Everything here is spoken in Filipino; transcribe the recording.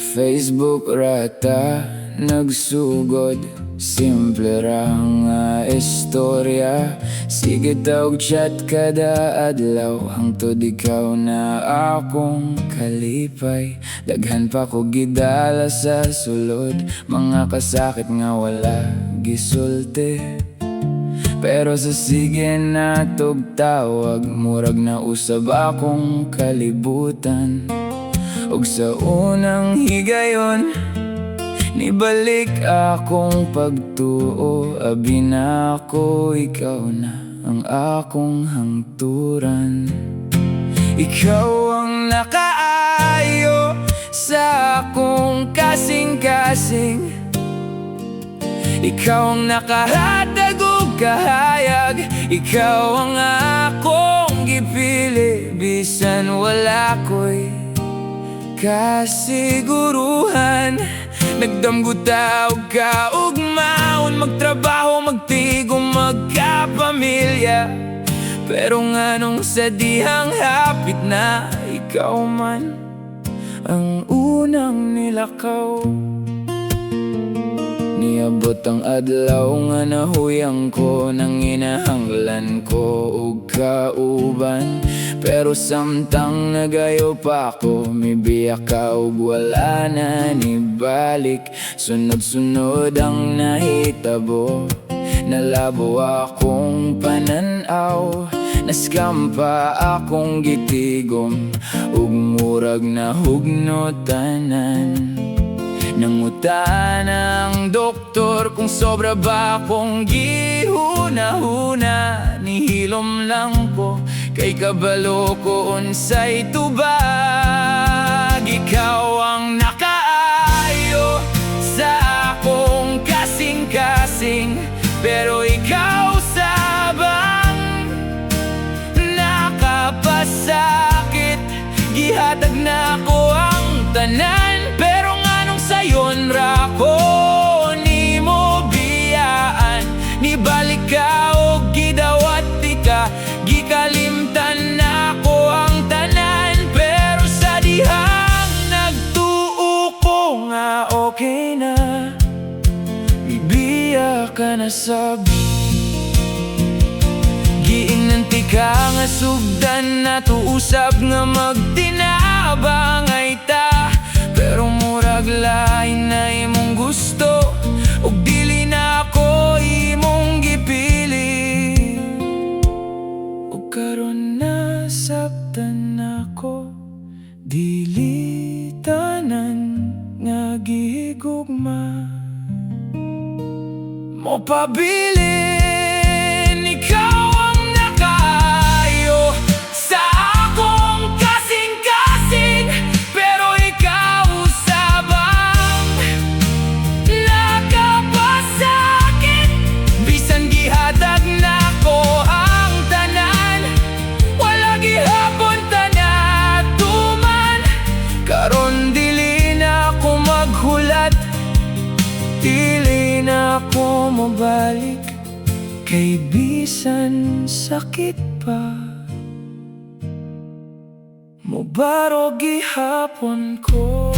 Facebook rata nagsugod, simple ra nga istorya. Sige tawag chat kada adlaw, hangtod ikaw na akong kalipay. Daghan pa ko gidala sa sulod, mga kasakit nga wala gisulti. Pero sa sige na tugtawag, murag na usab akong kalibutan. Og sa unang higayon, nibalik akong pagtuo. Abi na ako, ikaw na ang akong hangturan. Ikaw ang nakaayo sa akong kasing-kasing. Ikaw ang nakahatag og kahayag. Ikaw ang akong gipili, bisan wala ko'y kasiguruhan. Nagdamguta og kaugmaon, magtrabaho, magtigom, magkapamilya. Pero nganong sa dihang hapit na, ikaw man ang unang nilakaw. Niabot ang adlaw nga nahuyang ko, nang inahanglan ko og kauban. Pero samtang nagayo pa ko, mibiyak ka og wala na nibalik. Sunod-sunod ang nahitabo, nalabo akong pananaw. Naskam pa akong gitigom, ug murag nahugnotanan. Nangutan ang doktor kung sobra ba akong gihuna-huna. Nihilom lang ko, kay kabalo ko unsay tubag. Ikaw ang nakaayo sa akong kasing-kasing, pero ikaw sabang nakapasakit. Gihatag na ko ang tanan, pero nganong sayon ra ko nimo biyaan. Nibalik ka og gidawat ka, gikalimtan na ko ang tanan. Pero sa dihang nagtuo ko nga okay na, ibiya ka na sab. Giinanti ka nga sugdan na tuusab nga magtinabangay ta. Pero murag lain na imong gusto, ug dili na ako imong gipili. Ug karon nasabtan ako, dili tanan nga gihigugma mo pabilin. Ikaw ang nakaayo sa akong kasing-kasing, pero ikaw sabang nakapasakit. Bisan gihatag na ko ang tanan, wala gihapon tanatuman. Karon dili na ako maghulat, dili na ako mabalik. Kay bisan sakit pa, mubaro gihapon ko.